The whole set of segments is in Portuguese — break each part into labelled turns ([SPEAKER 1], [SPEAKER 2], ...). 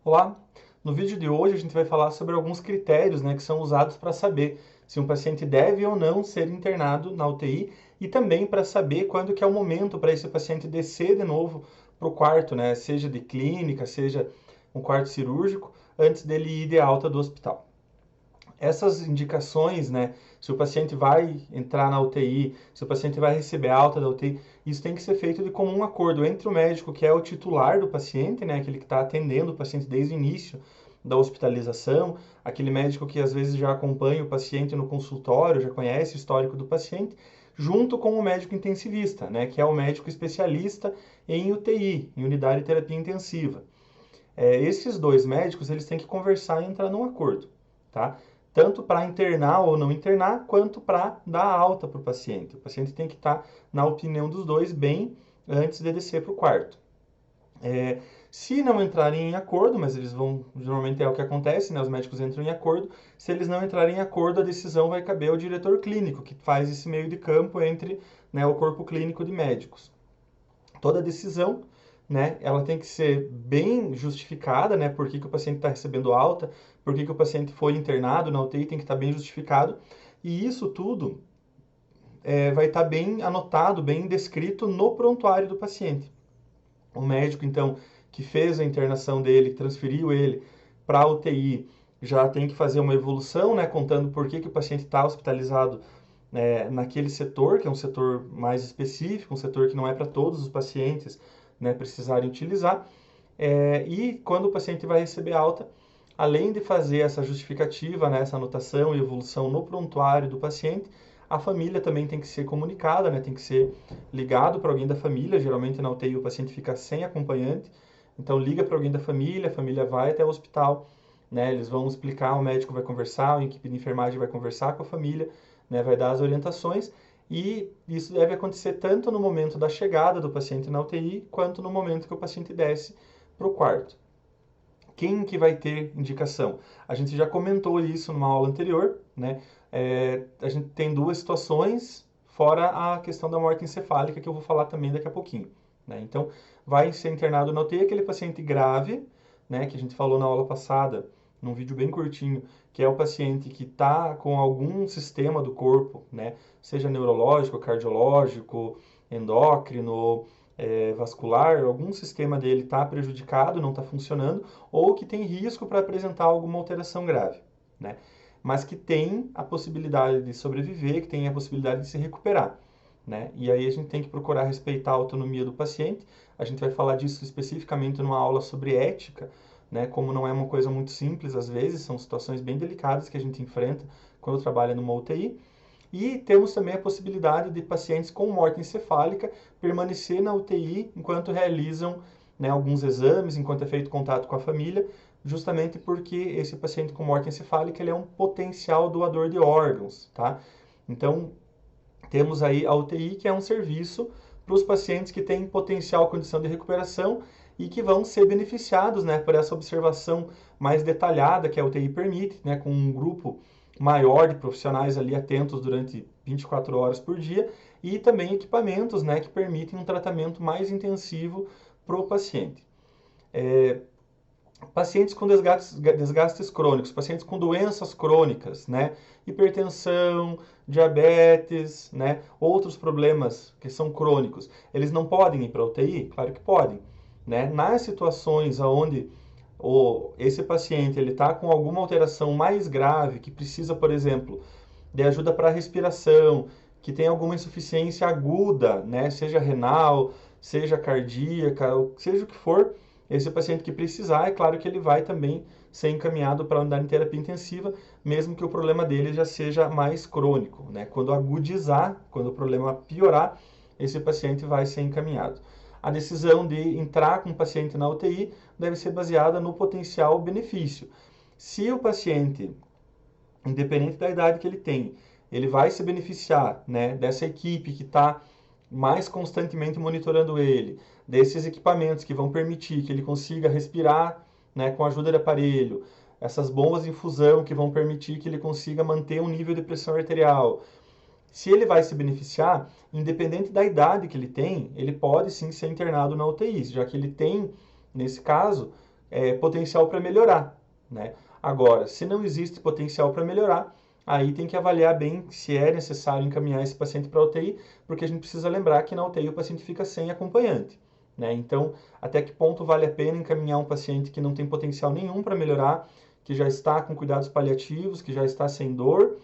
[SPEAKER 1] Olá! No vídeo de hoje a gente vai falar sobre alguns critérios, que são usados para saber se um paciente deve ou não ser internado na UTI e também para saber quando que é o momento para esse paciente descer de novo para o quarto, seja de clínica, seja um quarto cirúrgico, antes dele ir de alta do hospital. Essas indicações, se o paciente vai entrar na UTI, se o paciente vai receber alta da UTI, isso tem que ser feito de comum acordo entre o médico, que é o titular do paciente, aquele que está atendendo o paciente desde o início da hospitalização, aquele médico que às vezes já acompanha o paciente no consultório, já conhece o histórico do paciente, junto com o médico intensivista, que é o médico especialista em UTI, em unidade de terapia intensiva. Esses dois médicos, eles têm que conversar e entrar num acordo, tá? Tanto para internar ou não internar, quanto para dar alta para o paciente. O paciente tem que estar, na opinião dos dois, bem antes de descer para o quarto. Se não entrarem em acordo, mas eles vão, geralmente é o que acontece, os médicos entram em acordo, se eles não entrarem em acordo, a decisão vai caber ao diretor clínico, que faz esse meio de campo entre o corpo clínico de médicos. Toda decisão, ela tem que ser bem justificada, por que o paciente está recebendo alta, por que o paciente foi internado na UTI, tem que estar bem justificado. E isso tudo vai estar bem anotado, bem descrito no prontuário do paciente. O médico, então, que fez a internação dele, transferiu ele para a UTI, já tem que fazer uma evolução, contando por que o paciente está hospitalizado naquele setor, que é um setor mais específico, um setor que não é para todos os pacientes precisarem utilizar. E quando o paciente vai receber alta, além de fazer essa justificativa, essa anotação e evolução no prontuário do paciente, a família também tem que ser comunicada, tem que ser ligado para alguém da família. Geralmente na UTI o paciente fica sem acompanhante, então liga para alguém da família, a família vai até o hospital, eles vão explicar, o médico vai conversar, a equipe de enfermagem vai conversar com a família, vai dar as orientações, e isso deve acontecer tanto no momento da chegada do paciente na UTI, quanto no momento que o paciente desce para o quarto. Quem que vai ter indicação? A gente já comentou isso numa aula anterior, a gente tem duas situações, fora a questão da morte encefálica, que eu vou falar também daqui a pouquinho. Então, vai ser internado na UTI aquele paciente grave, que a gente falou na aula passada, num vídeo bem curtinho, que é o paciente que está com algum sistema do corpo, seja neurológico, cardiológico, endócrino, vascular, algum sistema dele está prejudicado, não está funcionando, ou que tem risco para apresentar alguma alteração grave, mas que tem a possibilidade de sobreviver, que tem a possibilidade de se recuperar. E aí a gente tem que procurar respeitar a autonomia do paciente. A gente vai falar disso especificamente numa aula sobre ética, como não é uma coisa muito simples às vezes, são situações bem delicadas que a gente enfrenta quando trabalha numa UTI. E temos também a possibilidade de pacientes com morte encefálica permanecer na UTI enquanto realizam alguns exames, enquanto é feito contato com a família, justamente porque esse paciente com morte encefálica ele é um potencial doador de órgãos, tá? Então, temos aí a UTI, que é um serviço para os pacientes que têm potencial condição de recuperação e que vão ser beneficiados por essa observação mais detalhada que a UTI permite, com um grupo maior de profissionais ali atentos durante 24 horas por dia e também equipamentos que permitem um tratamento mais intensivo para o paciente. Pacientes com desgastes crônicos, pacientes com doenças crônicas, hipertensão, diabetes, outros problemas que são crônicos, eles não podem ir para a UTI? Claro que podem. Nas situações onde esse paciente está com alguma alteração mais grave, que precisa, por exemplo, de ajuda para a respiração, que tem alguma insuficiência aguda, seja renal, seja cardíaca, seja o que for, esse paciente que precisar, é claro que ele vai também ser encaminhado para a unidade de terapia intensiva, mesmo que o problema dele já seja mais crônico. Quando agudizar, quando o problema piorar, esse paciente vai ser encaminhado. A decisão de entrar com o paciente na UTI deve ser baseada no potencial benefício. Se o paciente, independente da idade que ele tem, ele vai se beneficiar dessa equipe que está mais constantemente monitorando ele, desses equipamentos que vão permitir que ele consiga respirar com a ajuda de aparelho, essas bombas de infusão que vão permitir que ele consiga manter um nível de pressão arterial. Se ele vai se beneficiar, independente da idade que ele tem, ele pode sim ser internado na UTI, já que ele tem, nesse caso, potencial para melhorar, né? Agora, se não existe potencial para melhorar, aí tem que avaliar bem se é necessário encaminhar esse paciente para a UTI, porque a gente precisa lembrar que na UTI o paciente fica sem acompanhante, né? Então, até que ponto vale a pena encaminhar um paciente que não tem potencial nenhum para melhorar, que já está com cuidados paliativos, que já está sem dor,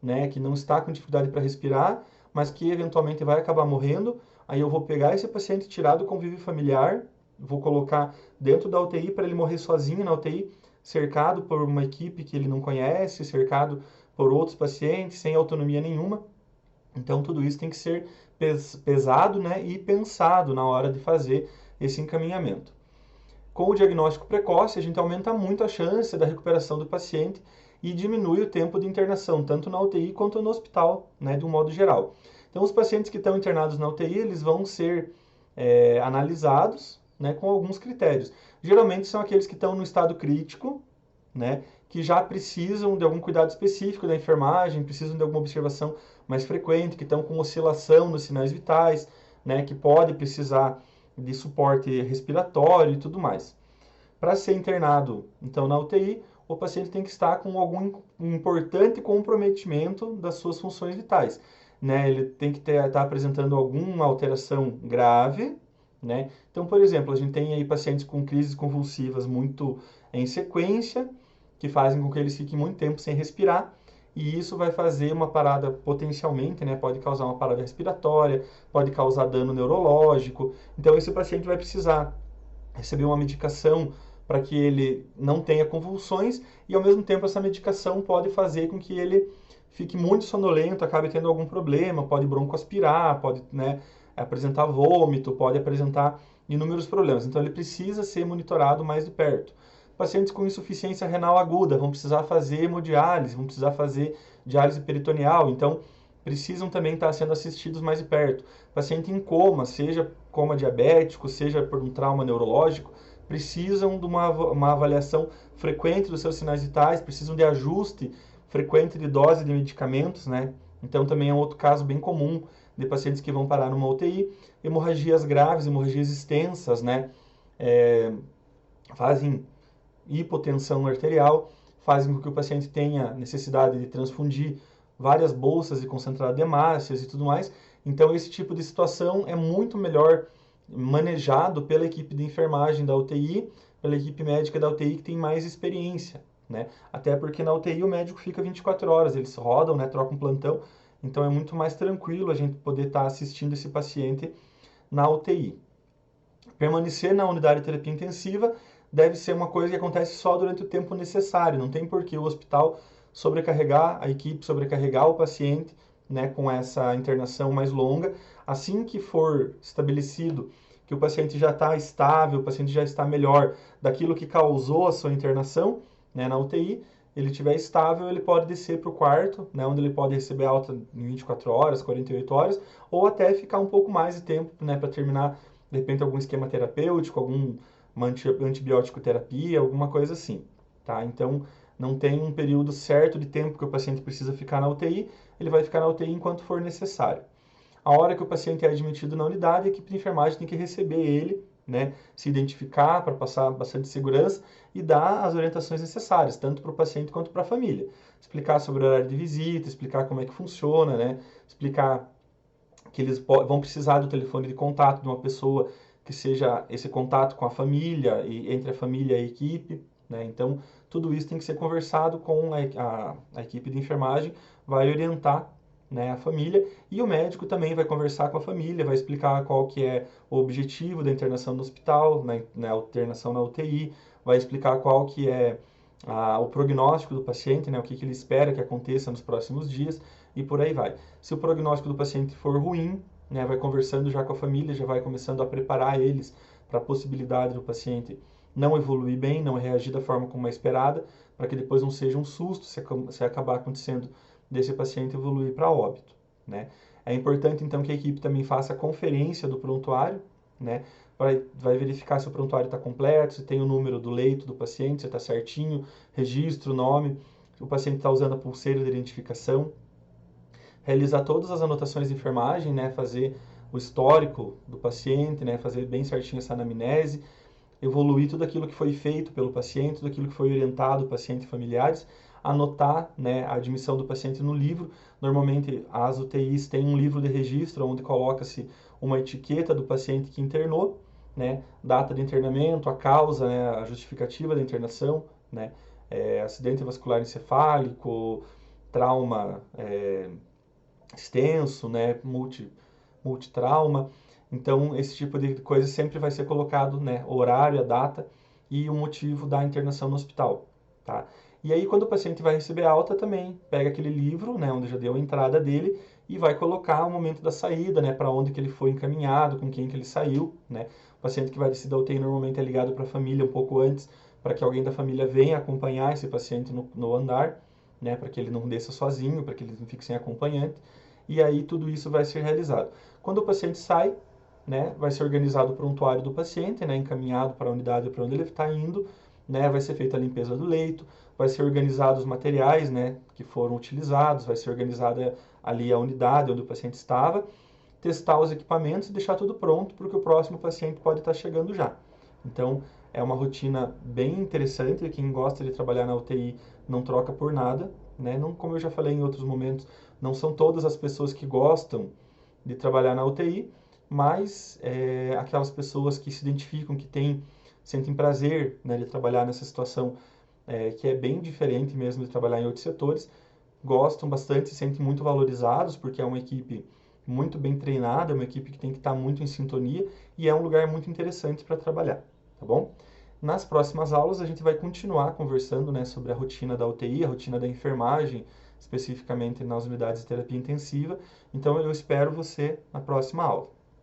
[SPEAKER 1] né? Que não está com dificuldade para respirar, mas que eventualmente vai acabar morrendo. Aí eu vou pegar esse paciente, tirar do convívio familiar, vou colocar dentro da UTI para ele morrer sozinho na UTI, cercado por uma equipe que ele não conhece, cercado por outros pacientes, sem autonomia nenhuma. Então, tudo isso tem que ser pesado, né, e pensado na hora de fazer esse encaminhamento. Com o diagnóstico precoce, a gente aumenta muito a chance da recuperação do paciente e diminui o tempo de internação, tanto na UTI quanto no hospital, né, de um modo geral. Então, os pacientes que estão internados na UTI, eles vão ser analisados, né, com alguns critérios. Geralmente são aqueles que estão no estado crítico, né, que já precisam de algum cuidado específico da enfermagem, precisam de alguma observação mais frequente, que estão com oscilação nos sinais vitais, né, que pode precisar de suporte respiratório e tudo mais. Para ser internado, então, na UTI, o paciente tem que estar com algum importante comprometimento das suas funções vitais, né? Ele tem que estar apresentando alguma alteração grave, né? Então, por exemplo, a gente tem aí pacientes com crises convulsivas muito em sequência, que fazem com que eles fiquem muito tempo sem respirar, e isso vai fazer uma parada potencialmente, né? Pode causar uma parada respiratória, pode causar dano neurológico. Então, esse paciente vai precisar receber uma medicação para que ele não tenha convulsões e, ao mesmo tempo, essa medicação pode fazer com que ele fique muito sonolento, acabe tendo algum problema, pode broncoaspirar, pode, né, apresentar vômito, pode apresentar inúmeros problemas. Então, ele precisa ser monitorado mais de perto. Pacientes com insuficiência renal aguda vão precisar fazer hemodiálise, vão precisar fazer diálise peritoneal, então precisam também estar sendo assistidos mais de perto. Paciente em coma, seja coma diabético, seja por um trauma neurológico, precisam de uma avaliação frequente dos seus sinais vitais, precisam de ajuste frequente de dose de medicamentos, né? Então também é um outro caso bem comum de pacientes que vão parar numa UTI. Hemorragias graves, hemorragias extensas, né? Fazem hipotensão arterial, fazem com que o paciente tenha necessidade de transfundir várias bolsas de concentrado de hemácias e tudo mais. Então, esse tipo de situação é muito melhor manejado pela equipe de enfermagem da UTI, pela equipe médica da UTI que tem mais experiência, né? Até porque na UTI o médico fica 24 horas, eles rodam, né, trocam plantão, então é muito mais tranquilo a gente poder estar assistindo esse paciente na UTI. Permanecer na unidade de terapia intensiva deve ser uma coisa que acontece só durante o tempo necessário, não tem por que o hospital sobrecarregar a equipe, sobrecarregar o paciente, né, com essa internação mais longa. Assim que for estabelecido que o paciente já está estável, o paciente já está melhor daquilo que causou a sua internação, né, na UTI, ele estiver estável, ele pode descer para o quarto, né, onde ele pode receber alta em 24 horas, 48 horas, ou até ficar um pouco mais de tempo, né, para terminar, de repente, algum esquema terapêutico, uma antibiótico terapia, alguma coisa assim, tá? Então, não tem um período certo de tempo que o paciente precisa ficar na UTI, ele vai ficar na UTI enquanto for necessário. A hora que o paciente é admitido na unidade, a equipe de enfermagem tem que receber ele, né, se identificar para passar bastante segurança e dar as orientações necessárias, tanto para o paciente quanto para a família. Explicar sobre o horário de visita, explicar como é que funciona, né, explicar que eles vão precisar do telefone de contato de uma pessoa que seja esse contato com a família e entre a família e a equipe, né? Então, tudo isso tem que ser conversado com a equipe de enfermagem, vai orientar, né, a família, e o médico também vai conversar com a família, vai explicar qual que é o objetivo da internação no hospital, na internação na UTI, vai explicar qual que é o prognóstico do paciente, né, o que ele espera que aconteça nos próximos dias, e por aí vai. Se o prognóstico do paciente for ruim, né, vai conversando já com a família, já vai começando a preparar eles para a possibilidade do paciente não evoluir bem, não reagir da forma como é esperada, para que depois não seja um susto se acabar acontecendo desse paciente evoluir para óbito, né? É importante, então, que a equipe também faça a conferência do prontuário, né? Vai verificar se o prontuário está completo, se tem o número do leito do paciente, se está certinho, registro, nome, se o paciente está usando a pulseira de identificação, realizar todas as anotações de enfermagem, né, fazer o histórico do paciente, né, fazer bem certinho essa anamnese, evoluir tudo aquilo que foi feito pelo paciente, tudo aquilo que foi orientado o paciente e familiares, anotar, né, a admissão do paciente no livro. Normalmente as UTIs têm um livro de registro onde coloca-se uma etiqueta do paciente que internou, né, data de internamento, a causa, né, a justificativa da internação, né, acidente vascular encefálico, trauma extenso, né, multitrauma. Então, esse tipo de coisa sempre vai ser colocado, né, o horário, a data e o motivo da internação no hospital, tá? E aí, quando o paciente vai receber alta, também pega aquele livro, né, onde já deu a entrada dele e vai colocar o momento da saída, né, para onde que ele foi encaminhado, com quem que ele saiu, né? O paciente que vai descer da UTI normalmente é ligado para a família um pouco antes, para que alguém da família venha acompanhar esse paciente no andar, né, para que ele não desça sozinho, para que ele não fique sem acompanhante. E aí tudo isso vai ser realizado. Quando o paciente sai, né, vai ser organizado o prontuário do paciente, né, encaminhado para a unidade para onde ele está indo, né, vai ser feita a limpeza do leito, vai ser organizado os materiais, né, que foram utilizados, vai ser organizada ali a unidade onde o paciente estava, testar os equipamentos e deixar tudo pronto porque o próximo paciente pode estar chegando já. Então, é uma rotina bem interessante, quem gosta de trabalhar na UTI não troca por nada, né? Não, como eu já falei em outros momentos, não são todas as pessoas que gostam de trabalhar na UTI, mas aquelas pessoas que se identificam, sentem prazer, né, de trabalhar nessa situação, que é bem diferente mesmo de trabalhar em outros setores, gostam bastante, se sentem muito valorizados, porque é uma equipe muito bem treinada, é uma equipe que tem que estar muito em sintonia e é um lugar muito interessante para trabalhar, tá bom? Nas próximas aulas a gente vai continuar conversando, né, sobre a rotina da UTI, a rotina da enfermagem, especificamente nas unidades de terapia intensiva. Então eu espero você na próxima aula.